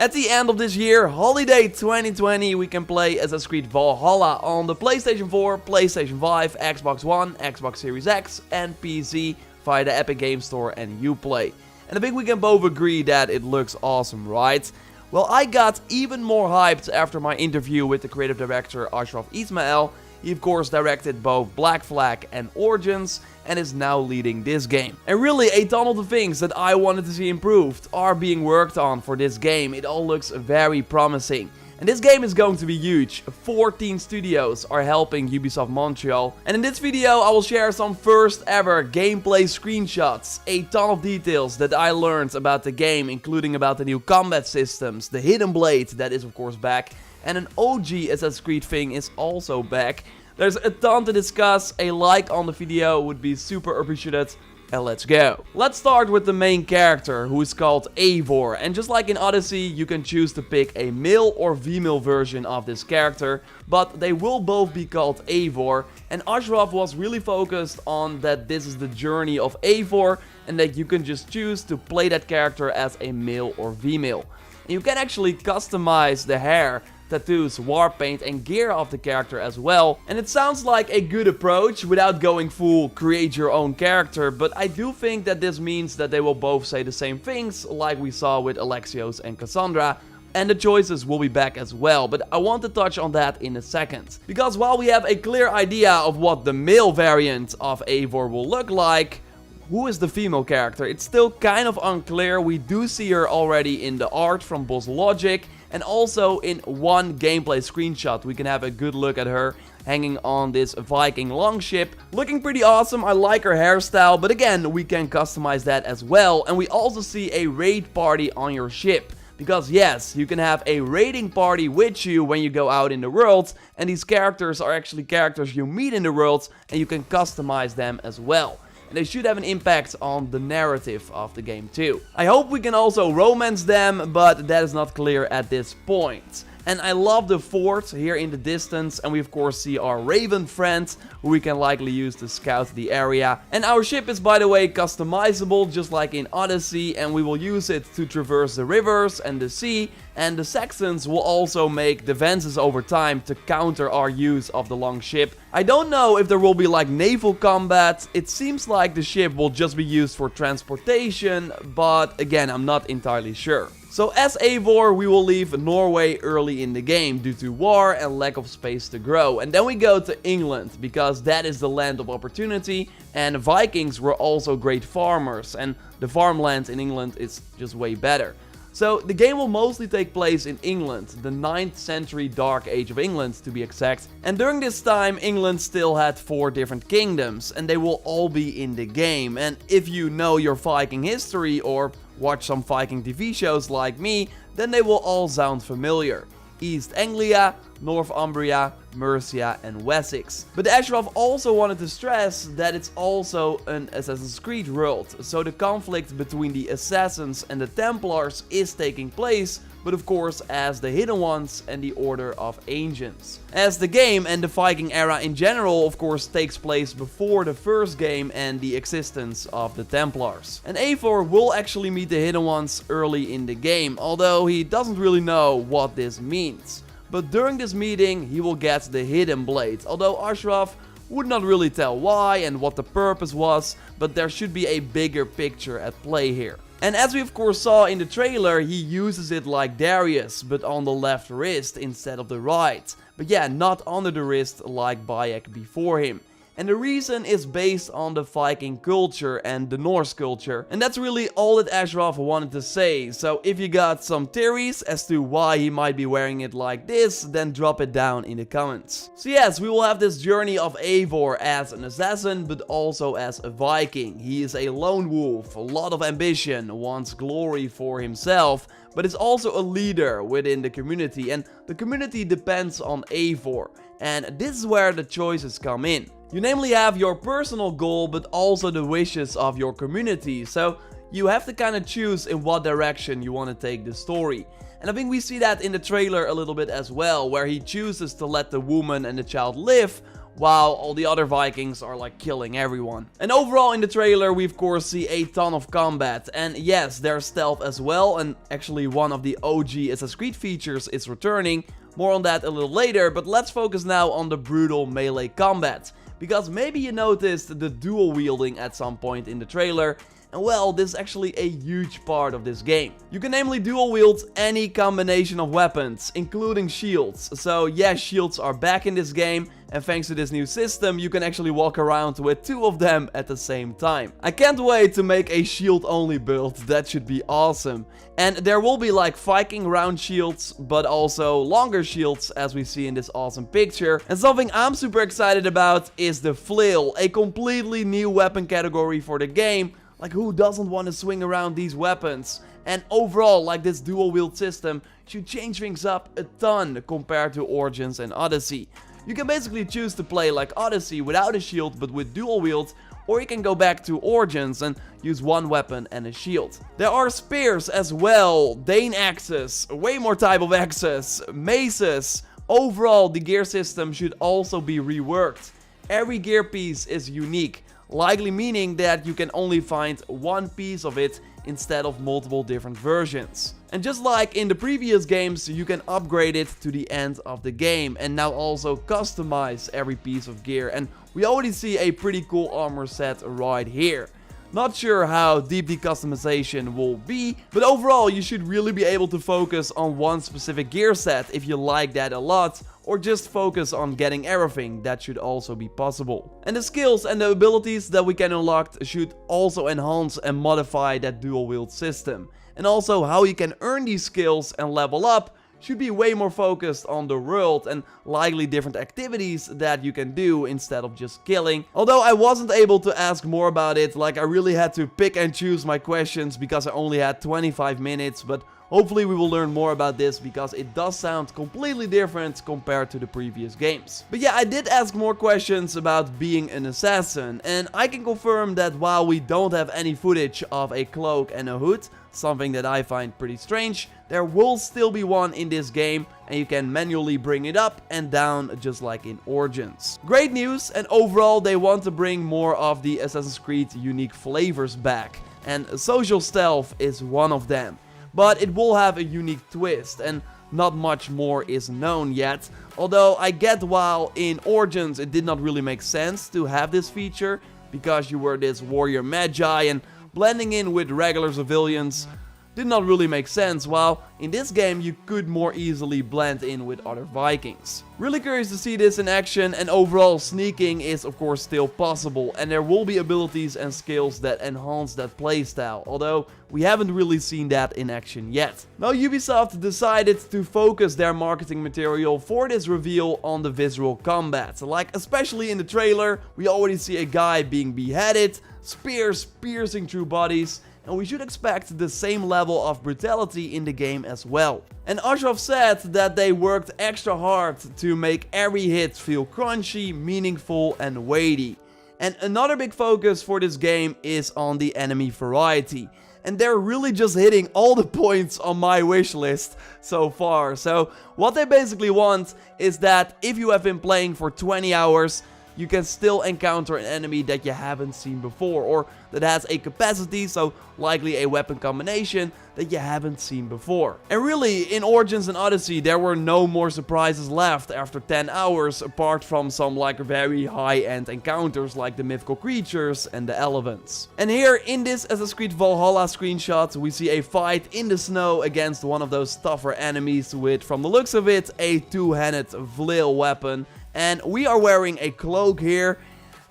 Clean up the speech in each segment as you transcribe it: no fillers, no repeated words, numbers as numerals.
At the end of this year, holiday 2020, we can play Assassin's Creed Valhalla on the PlayStation 4, PlayStation 5, Xbox One, Xbox Series X, and PC via the Epic Games Store and Uplay. And I think we can both agree that it looks awesome, right? Well, I got even more hyped after my interview with the creative director Ashraf Ismail. He of course directed both Black Flag and Origins and is now leading this game. And really a ton of the things that I wanted to see improved are being worked on for this game. It all looks very promising. And this game is going to be huge. 14 studios are helping Ubisoft Montreal. And in this video I will share some first ever gameplay screenshots. A ton of details that I learned about the game, including about the new combat systems, the hidden blade that is of course back, and an OG Assassin's Creed thing is also back. There's a ton to discuss. A like on the video would be super appreciated. And let's go. Let's start with the main character, who is called Eivor. And just like in Odyssey, you can choose to pick a male or female version of this character, but they will both be called Eivor. And Ashraf was really focused on that this is the journey of Eivor, and that you can just choose to play that character as a male or female. And you can actually customize the hair, tattoos, war paint and gear of the character as well. And it sounds like a good approach without going full create your own character, but I do think that this means that they will both say the same things like we saw with Alexios and Cassandra. And the choices will be back as well, but I want to touch on that in a second. Because while we have a clear idea of what the male variant of Eivor will look like, who is the female character? It's still kind of unclear. We do see her already in the art from Boss Logic, and also in one gameplay screenshot we can have a good look at her hanging on this Viking longship. Looking pretty awesome. I like her hairstyle, but again, we can customize that as well. And we also see a raid party on your ship. Because yes, you can have a raiding party with you when you go out in the world, and these characters are actually characters you meet in the world, and you can customize them as well. And they should have an impact on the narrative of the game too. I hope we can also romance them, but that is not clear at this point. And I love the fort here in the distance, and we of course see our raven friend, who we can likely use to scout the area. And our ship is, by the way, customizable just like in Odyssey, and we will use it to traverse the rivers and the sea. And the Saxons will also make defenses over time to counter our use of the long ship. I don't know if there will be like naval combat. It seems like the ship will just be used for transportation, but again, I'm not entirely sure. So as Eivor, we will leave Norway early in the game due to war and lack of space to grow. And then we go to England, because that is the land of opportunity, and Vikings were also great farmers, and the farmland in England is just way better. So the game will mostly take place in England, the 9th century Dark Age of England to be exact. And during this time, England still had 4 different kingdoms, and they will all be in the game. And if you know your Viking history or watch some Viking TV shows like me, then they will all sound familiar. East Anglia, Northumbria, Mercia and Wessex. But Ashraf also wanted to stress that it's also an Assassin's Creed world, so the conflict between the Assassins and the Templars is taking place, but of course as the Hidden Ones and the Order of Ancients. As the game and the Viking era in general of course takes place before the first game and the existence of the Templars. And Eivor will actually meet the Hidden Ones early in the game, although he doesn't really know what this means. But during this meeting he will get the Hidden Blade, although Ashraf would not really tell why and what the purpose was, but there should be a bigger picture at play here. And as we of course saw in the trailer, he uses it like Darius, but on the left wrist instead of the right. But yeah, not under the wrist like Bayek before him. And the reason is based on the Viking culture and the Norse culture. And that's really all that Ashraf wanted to say. So if you got some theories as to why he might be wearing it like this, then drop it down in the comments. So yes, we will have this journey of Eivor as an assassin, but also as a Viking. He is a lone wolf, a lot of ambition, wants glory for himself, but is also a leader within the community. And the community depends on Eivor. And this is where the choices come in. You namely have your personal goal, but also the wishes of your community. So you have to kind of choose in what direction you want to take the story. And I think we see that in the trailer a little bit as well, where he chooses to let the woman and the child live, while all the other Vikings are like killing everyone. And overall in the trailer we of course see a ton of combat, and yes, there's stealth as well, and actually one of the OG Assassin's Creed features is returning. More on that a little later, but let's focus now on the brutal melee combat. Because maybe you noticed the dual wielding at some point in the trailer, and well, this is actually a huge part of this game. You can namely dual wield any combination of weapons, including shields. So yes, shields are back in this game, and thanks to this new system, you can actually walk around with 2 of them at the same time. I can't wait to make a shield only build, that should be awesome. And there will be like Viking round shields, but also longer shields as we see in this awesome picture. And something I'm super excited about is the flail, a completely new weapon category for the game. Like, who doesn't want to swing around these weapons? And overall, like, this dual wield system should change things up a ton compared to Origins and Odyssey. You can basically choose to play like Odyssey without a shield but with dual wield, or you can go back to Origins and use one weapon and a shield. There are spears as well, Dane axes, way more type of axes, maces. Overall, the gear system should also be reworked. Every gear piece is unique, likely meaning that you can only find one piece of it instead of multiple different versions. And just like in the previous games, you can upgrade it to the end of the game and now also customize every piece of gear. And we already see a pretty cool armor set right here. Not sure how deep the customization will be, but overall you should really be able to focus on one specific gear set if you like that a lot, or just focus on getting everything. That should also be possible. And the skills and the abilities that we can unlock should also enhance and modify that dual wield system. And also how you can earn these skills and level up should be way more focused on the world and likely different activities that you can do instead of just killing. Although I wasn't able to ask more about it, like I really had to pick and choose my questions because I only had 25 minutes, but hopefully we will learn more about this because it does sound completely different compared to the previous games. But yeah, I did ask more questions about being an assassin, and I can confirm that while we don't have any footage of a cloak and a hood, something that I find pretty strange, there will still be one in this game, and you can manually bring it up and down just like in Origins. Great news, and overall they want to bring more of the Assassin's Creed unique flavors back, and social stealth is one of them. But it will have a unique twist, and not much more is known yet. Although I get while in Origins it did not really make sense to have this feature, because you were this warrior magi and blending in with regular civilians did not really make sense, while in this game you could more easily blend in with other Vikings. Really curious to see this in action, and overall sneaking is of course still possible, and there will be abilities and skills that enhance that playstyle, although we haven't really seen that in action yet. Now Ubisoft decided to focus their marketing material for this reveal on the visual combat. Like especially in the trailer, we already see a guy being beheaded, spears piercing through bodies, and we should expect the same level of brutality in the game as well. And Ashraf said that they worked extra hard to make every hit feel crunchy, meaningful and weighty. And another big focus for this game is on the enemy variety. And they're really just hitting all the points on my wish list so far. So what they basically want is that if you have been playing for 20 hours, you can still encounter an enemy that you haven't seen before, or that has a capacity, so likely a weapon combination, that you haven't seen before. And really, in Origins and Odyssey, there were no more surprises left after 10 hours, apart from some like very high-end encounters like the mythical creatures and the elephants. And here, in this Assassin's Creed Valhalla screenshot, we see a fight in the snow against one of those tougher enemies with, from the looks of it, a two-handed flail weapon. And we are wearing a cloak here.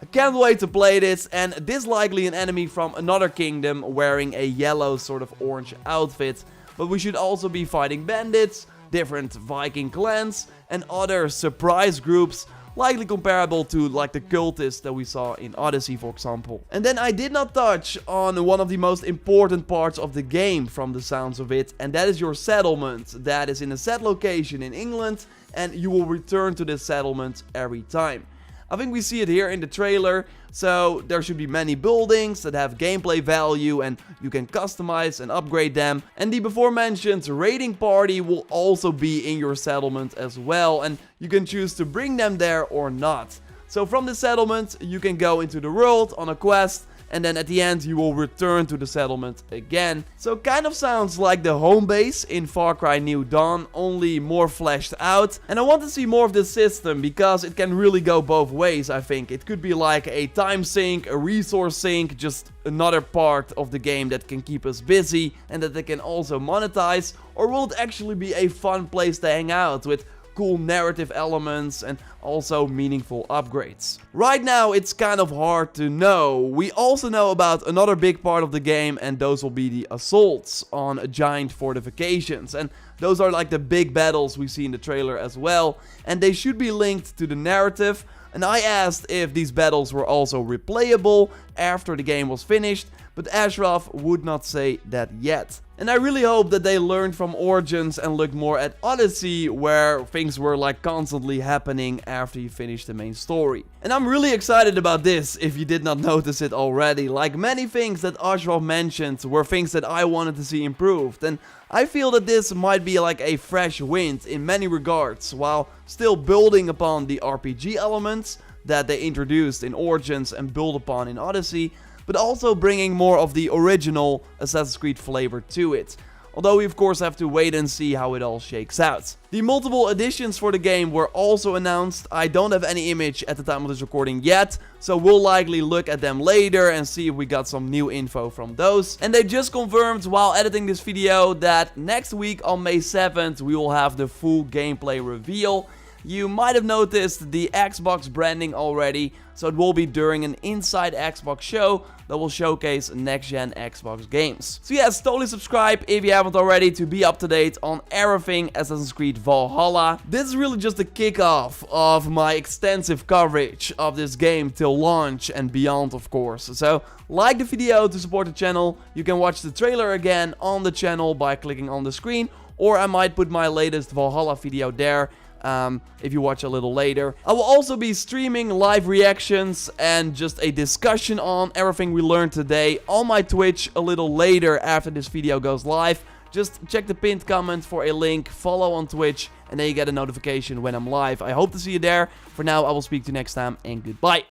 I can't wait to play this, and this likely an enemy from another kingdom wearing a yellow sort of orange outfit. But we should also be fighting bandits, different Viking clans, and other surprise groups, likely comparable to like the cultists that we saw in Odyssey, for example. And then I did not touch on one of the most important parts of the game from the sounds of it, and that is your settlement. That is in a set location in England, and you will return to this settlement every time. I think we see it here in the trailer, so there should be many buildings that have gameplay value and you can customize and upgrade them. And the before mentioned raiding party will also be in your settlement as well, and you can choose to bring them there or not. So from the settlement, you can go into the world on a quest, and then at the end you will return to the settlement again. So kind of sounds like the home base in Far Cry New Dawn, only more fleshed out. And I want to see more of this system because it can really go both ways, I think. It could be like a time sink, a resource sink, just another part of the game that can keep us busy and that they can also monetize. Or will it actually be a fun place to hang out with cool narrative elements and also meaningful upgrades? Right now it's kind of hard to know. We also know about another big part of the game, and those will be the assaults on giant fortifications, and those are like the big battles we see in the trailer as well, and they should be linked to the narrative. And I asked if these battles were also replayable after the game was finished, but Ashraf would not say that yet. And I really hope that they learned from Origins and looked more at Odyssey, where things were like constantly happening after you finished the main story. And I'm really excited about this, if you did not notice it already. Like many things that Ashraf mentioned were things that I wanted to see improved, and I feel that this might be like a fresh wind in many regards, while still building upon the RPG elements that they introduced in Origins and build upon in Odyssey, but also bringing more of the original Assassin's Creed flavor to it. Although we of course have to wait and see how it all shakes out. The multiple additions for the game were also announced. I don't have any image at the time of this recording yet, so we'll likely look at them later and see if we got some new info from those. And they just confirmed while editing this video that next week on May 7th we will have the full gameplay reveal. You might have noticed the Xbox branding already, so it will be during an Inside Xbox show that will showcase next-gen Xbox games. So yes, totally subscribe if you haven't already to be up to date on everything Assassin's Creed Valhalla. This is really just the kickoff of my extensive coverage of this game till launch and beyond, of course. So like the video to support the channel. You can watch the trailer again on the channel by clicking on the screen, or I might put my latest Valhalla video there if you watch a little later. I will also be streaming live reactions and just a discussion on everything we learned today on my Twitch a little later after this video goes live. Just check the pinned comment for a link, follow on Twitch, and then you get a notification when I'm live. I hope to see you there. For now, I will speak to you next time, and goodbye.